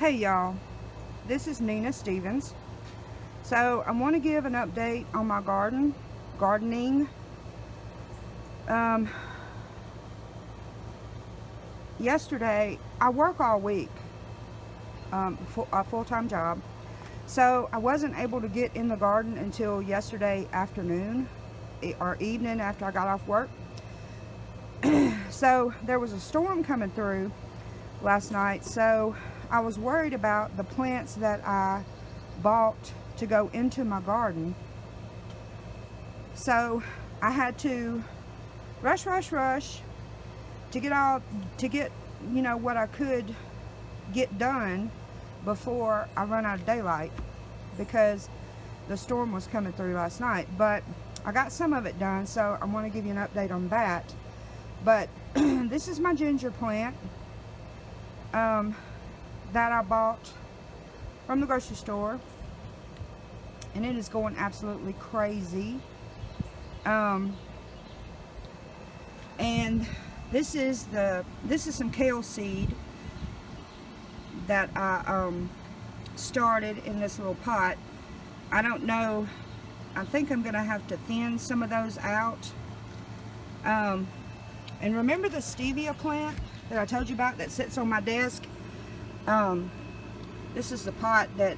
Hey y'all, this is Nina Stevens. So I want to give an update on my gardening. Um, Yesterday, I work all week, a full-time job. So I wasn't able to get in the garden until yesterday afternoon or evening after I got off work. So there was a storm coming through last night, so I was worried about the plants that I bought to go into my garden. So I had to rush to get what I could get done before I run out of daylight, because the storm was coming through last night. But I got some of it done, so I want to give you an update on that. But this is my ginger plant that I bought from the grocery store, and it is going absolutely crazy. And this is some kale seed that I started in this little pot. I don't know, I think I'm gonna have to thin some of those out. And remember the stevia plant that I told you about that sits on my desk? This is the pot that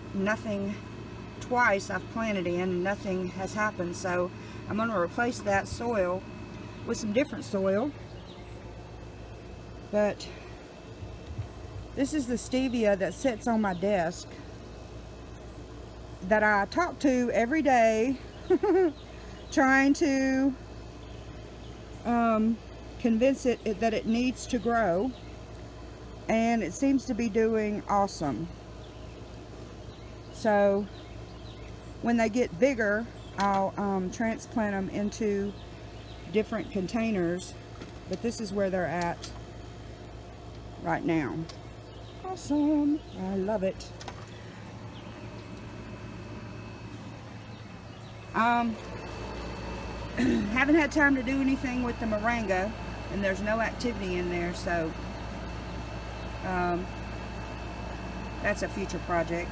twice I've planted in and nothing has happened. So I'm going to replace that soil with some different soil. But this is the stevia that sits on my desk that I talk to every day, trying to convince it that it needs to grow, and it seems to be doing awesome. So when they get bigger, I'll transplant them into different containers, but this is where they're at right now. Awesome. I love it. Haven't had time to do anything with the moringa, and there's no activity in there, so that's a future project.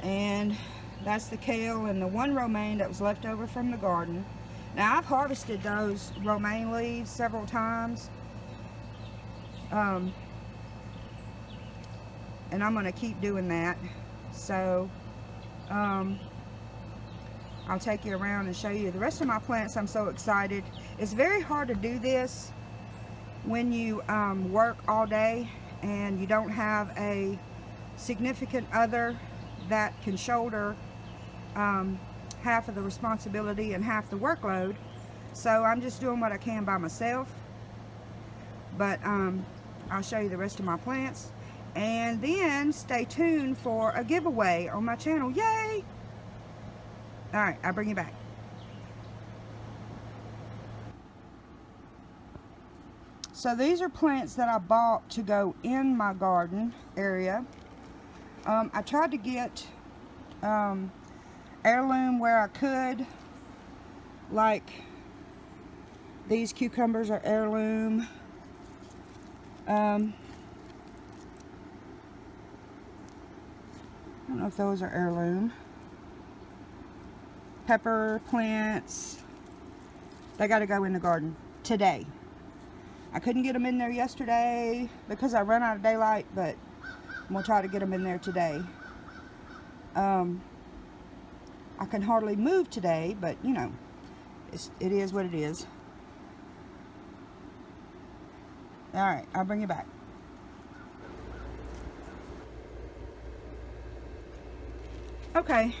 And that's the kale and the one romaine that was left over from the garden. Now I've harvested those romaine leaves several times, and I'm going to keep doing that. So I'll take you around and show you the rest of my plants. I'm so excited. It's very hard to do this when you work all day and you don't have a significant other that can shoulder half of the responsibility and half the workload. So I'm just doing what I can by myself. But I'll show you the rest of my plants, and then stay tuned for a giveaway on my channel. Yay! All right, I'll bring you back. So these are plants that I bought to go in my garden area. I tried to get heirloom where I could. Like these cucumbers are heirloom. I don't know if those are heirloom. Pepper plants, they got to go in the garden today. I couldn't get them in there yesterday because I ran out of daylight, but I'm going to try to get them in there today. I can hardly move today, but you know, it is what it is. Alright, I'll bring you back. Okay,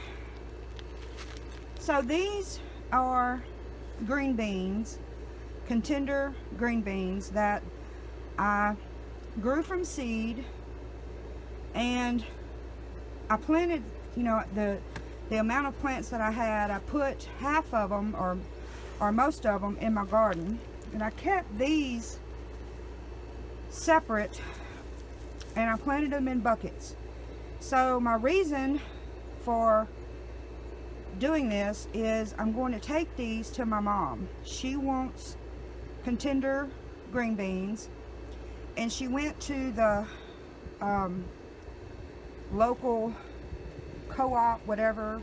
so these are green beans, contender green beans that I grew from seed, and I planted, you know, the amount of plants that I had, I put half of them or most of them in my garden, and I kept these separate and I planted them in buckets. So my reason for doing this is I'm going to take these to my mom. She wants contender green beans, and she went to the local co-op, whatever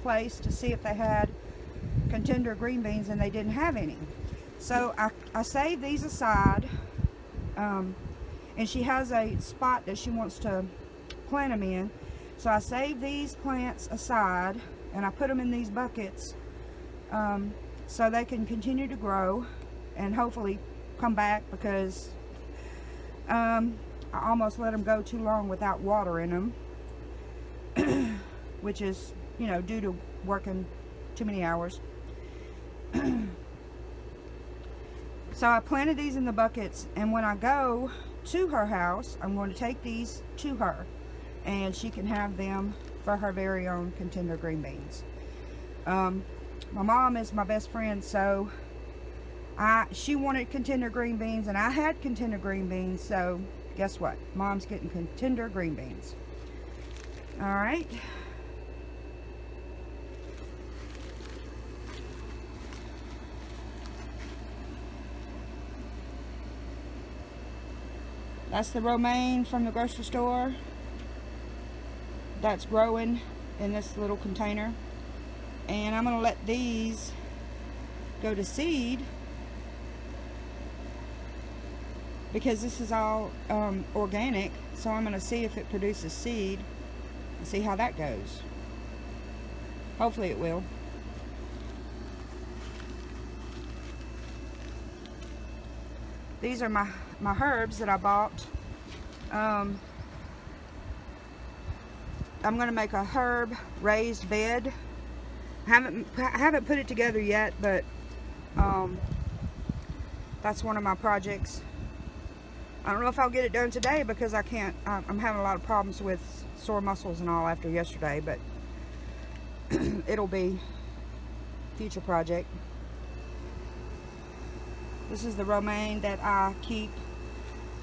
place, to see if they had contender green beans, and they didn't have any. So I saved these aside, and she has a spot that she wants to plant them in. So I saved these plants aside, and I put them in these buckets so they can continue to grow and hopefully come back, because I almost let them go too long without watering them, which is, you know, due to working too many hours. So I planted these in the buckets, and when I go to her house, I'm going to take these to her, and she can have them for her very own contender green beans. My mom is my best friend, so she wanted contender green beans, and I had contender green beans, so guess what? Mom's getting contender green beans. All right. That's the romaine from the grocery store that's growing in this little container. And I'm going to let these go to seed, because this is all organic. So I'm going to see if it produces seed and see how that goes. Hopefully it will. These are my herbs that I bought. I'm going to make a herb raised bed. I haven't put it together yet, but that's one of my projects. I don't know if I'll get it done today, because I can't. I'm having a lot of problems with sore muscles and all after yesterday, but it'll be a future project. This is the romaine that I keep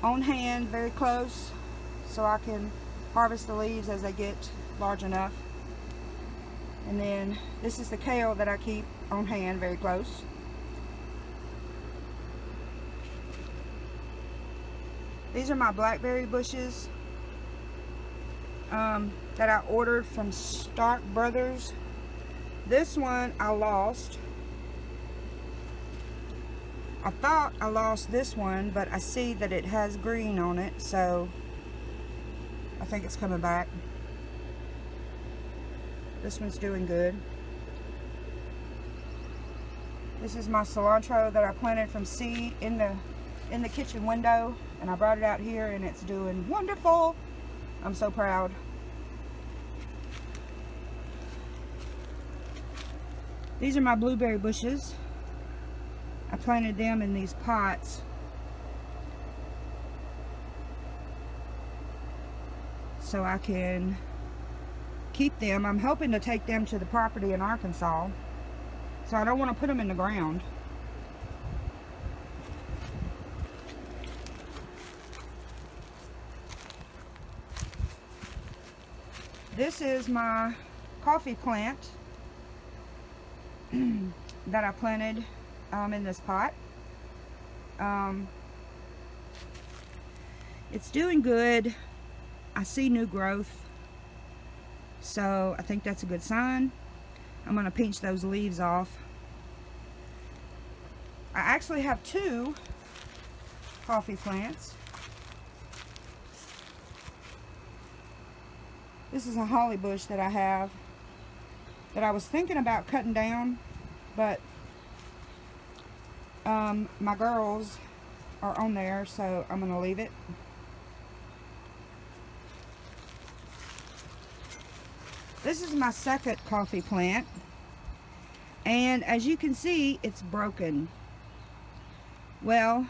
on hand very close, so I can harvest the leaves as they get large enough. And then this is the kale that I keep on hand very close. These are my blackberry bushes that I ordered from Stark Brothers. This one I lost. I thought I lost this one, but I see that it has green on it, so I think it's coming back. This one's doing good. This is my cilantro that I planted from seed in the kitchen window, and I brought it out here, and it's doing wonderful. I'm so proud. These are my blueberry bushes. I planted them in these pots. So I can keep them. I'm hoping to take them to the property in Arkansas. So I don't want to put them in the ground. This is my coffee plant that I planted in this pot. It's doing good. I see new growth, so I think that's a good sign. I'm going to pinch those leaves off. I actually have two coffee plants. This is a holly bush that I have that I was thinking about cutting down, but my girls are on there, so I'm going to leave it. This is my second coffee plant, and as you can see, it's broken. Well,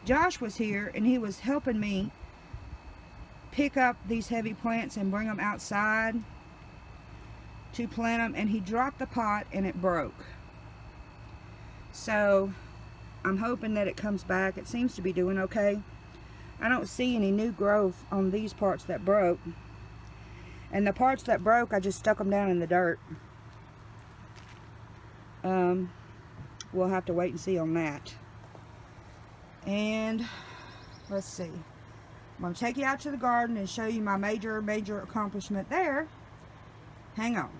Josh was here, and he was helping me pick up these heavy plants and bring them outside to plant them, and he dropped the pot and it broke. So I'm hoping that it comes back. It seems to be doing okay. I don't see any new growth on these parts that broke, and the parts that broke, I just stuck them down in the dirt. We'll have to wait and see on that. And let's see. I'm going to take you out to the garden and show you my major accomplishment there. Hang on.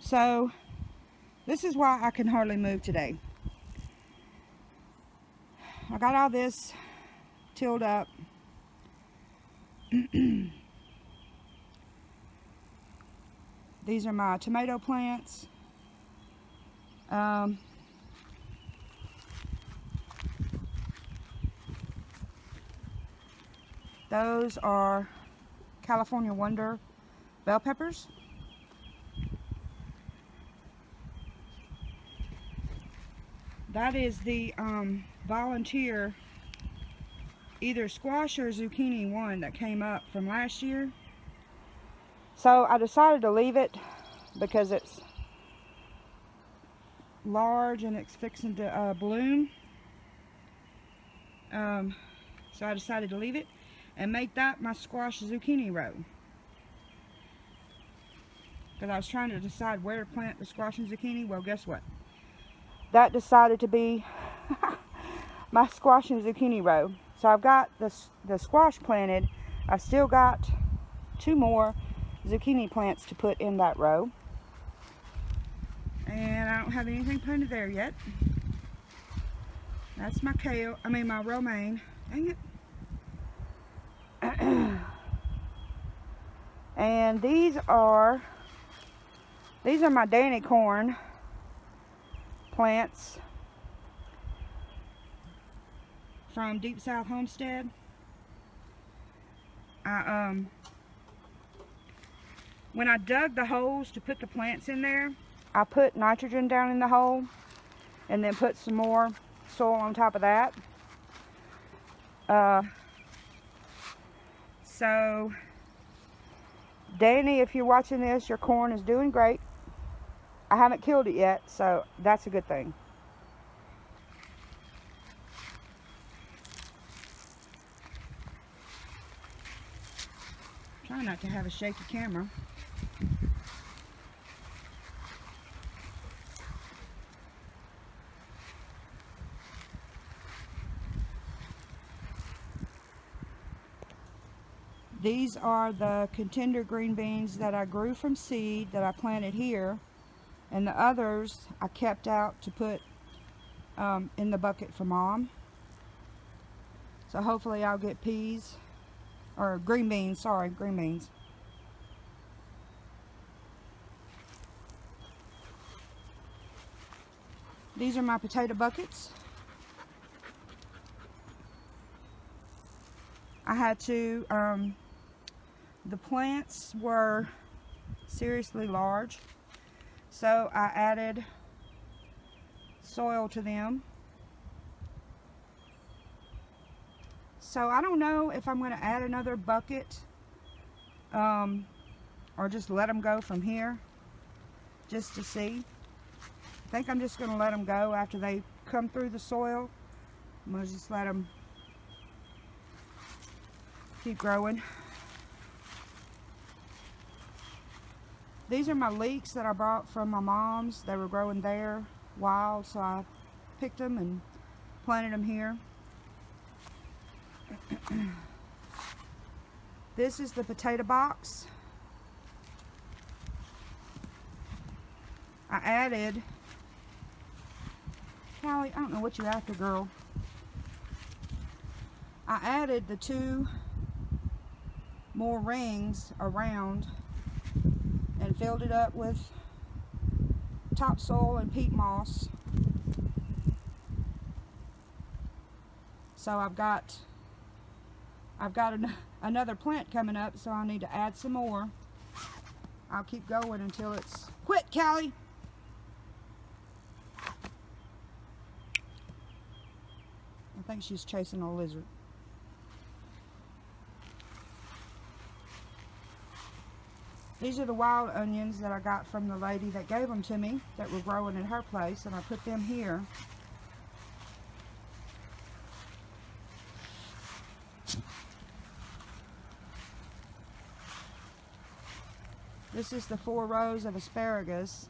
So, this is why I can hardly move today. I got all this tilled up. These are my tomato plants. Those are California Wonder bell peppers. That is the volunteer either squash or zucchini one that came up from last year. So I decided to leave it because it's large and it's fixing to bloom. So I decided to leave it and make that my squash zucchini row. Because I was trying to decide where to plant the squash and zucchini. Well, guess what? That decided to be my squash and zucchini row. So I've got the squash planted. I've still got 2 more zucchini plants to put in that row. And I don't have anything planted there yet. That's my kale, my romaine. Dang it. And these are my Danny corn plants from Deep South Homestead. When I dug the holes to put the plants in there, I put nitrogen down in the hole and then put some more soil on top of that. So Danny, if you're watching this, your corn is doing great. I haven't killed it yet, so that's a good thing. Try not to have a shaky camera. These are the contender green beans that I grew from seed that I planted here, and the others I kept out to put in the bucket for Mom. So hopefully I'll get peas, or green beans, sorry, green beans. These are my potato buckets. I had to, the plants were seriously large, so I added soil to them. So I don't know if I'm going to add another bucket or just let them go from here just to see. I think I'm just going to let them go after they come through the soil. I'm going to just let them keep growing. These are my leeks that I brought from my mom's. They were growing there wild, so I picked them and planted them here. This is the potato box. I added, Callie, I don't know what you're after, girl. I added the 2 more rings around and filled it up with topsoil and peat moss. So I've got another plant coming up, so I need to add some more. I'll keep going until it's... Quit, Callie! I think she's chasing a lizard. These are the wild onions that I got from the lady that gave them to me that were growing in her place, and I put them here. This is the 4 rows of asparagus.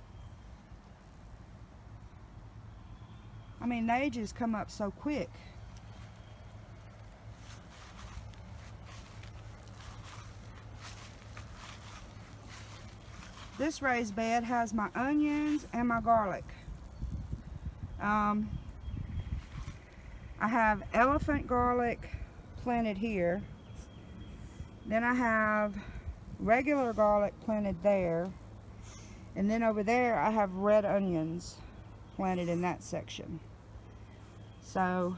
I mean, they just come up so quick. This raised bed has my onions and my garlic. I have elephant garlic planted here. Then I have regular garlic planted there. And then over there I have red onions planted in that section. So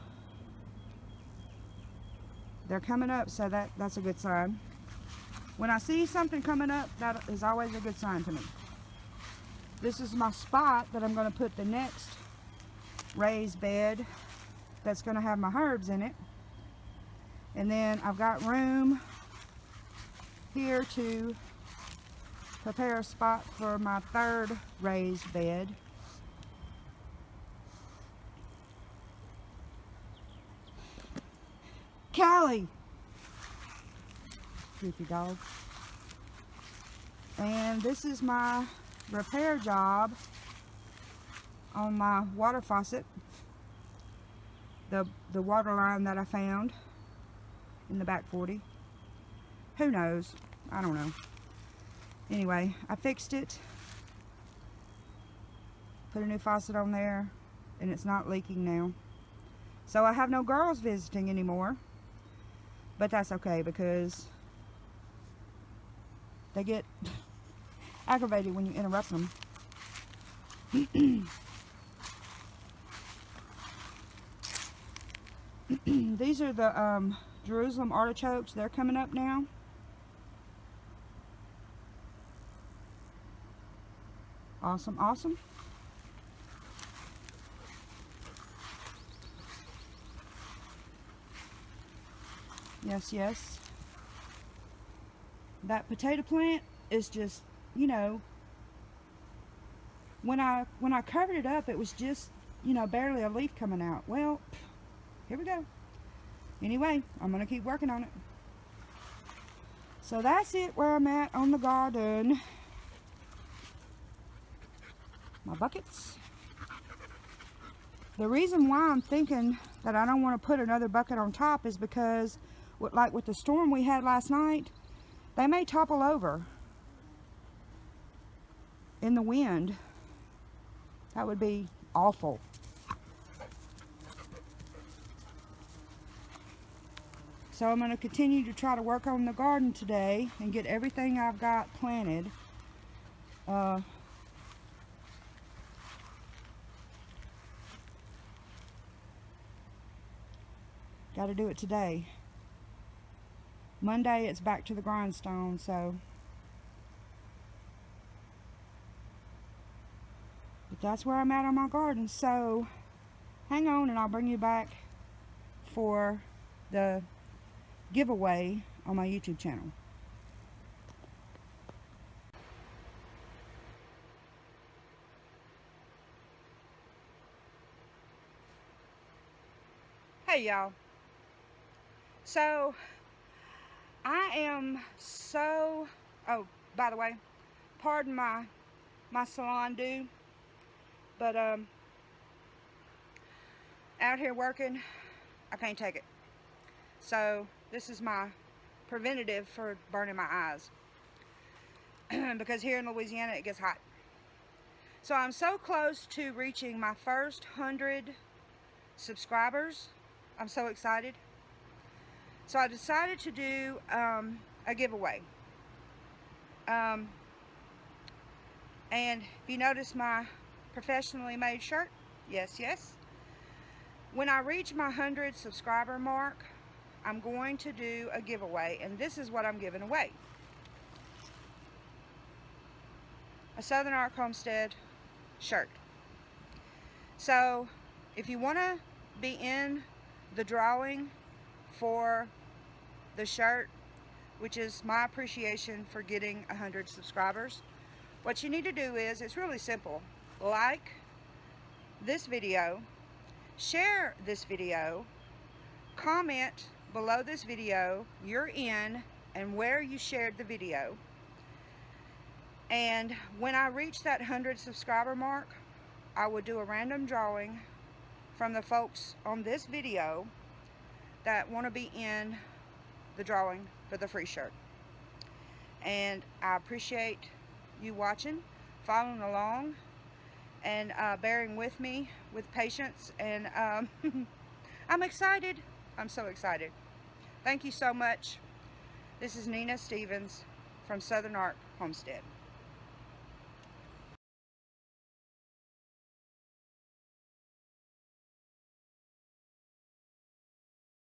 they're coming up, so that's a good sign. When I see something coming up, that is always a good sign to me. This is my spot that I'm going to put the next raised bed that's going to have my herbs in it. And then I've got room here to prepare a spot for my third raised bed. Callie! Goofy dog. And this is my repair job on my water faucet. The water line that I found in the back 40. Who knows? I don't know. Anyway, I fixed it. Put a new faucet on there, and it's not leaking now. So I have no girls visiting anymore. But that's okay, because they get aggravated when you interrupt them. These are the Jerusalem artichokes. They're coming up now. Awesome, awesome. Yes, yes. That potato plant is just, you know, when I covered it up, it was just, you know, barely a leaf coming out. Well, here we go. Anyway, I'm going to keep working on it. So that's it where I'm at on the garden. My buckets. The reason why I'm thinking that I don't want to put another bucket on top is because, like with the storm we had last night, they may topple over in the wind. That would be awful. So I'm going to continue to try to work on the garden today and get everything I've got planted. Got to do it today. Monday it's back to the grindstone, so. But that's where I'm at on my garden. So hang on and I'll bring you back for the giveaway on my YouTube channel. Hey y'all. So I am so, oh, by the way, pardon my salon do, but out here working, I can't take it. So this is my preventative for burning my eyes. Because here in Louisiana it gets hot. So I'm so close to reaching my first 100 subscribers. I'm so excited. So I decided to do a giveaway. And if you notice my professionally made shirt, yes, yes. When I reach my 100 subscriber mark, I'm going to do a giveaway, and this is what I'm giving away. A Southern Arc Homestead shirt. So if you want to be in the drawing for the shirt, which is my appreciation for getting 100 subscribers, what you need to do is, it's really simple. Like this video, share this video, comment below this video you're in and where you shared the video, and when I reach that 100 subscriber mark, I will do a random drawing from the folks on this video that want to be in the drawing for the free shirt. And I appreciate you watching, following along, and bearing with me with patience. And I'm excited. I'm so excited. Thank you so much. This is Nina Stevens from Southern Ark Homestead.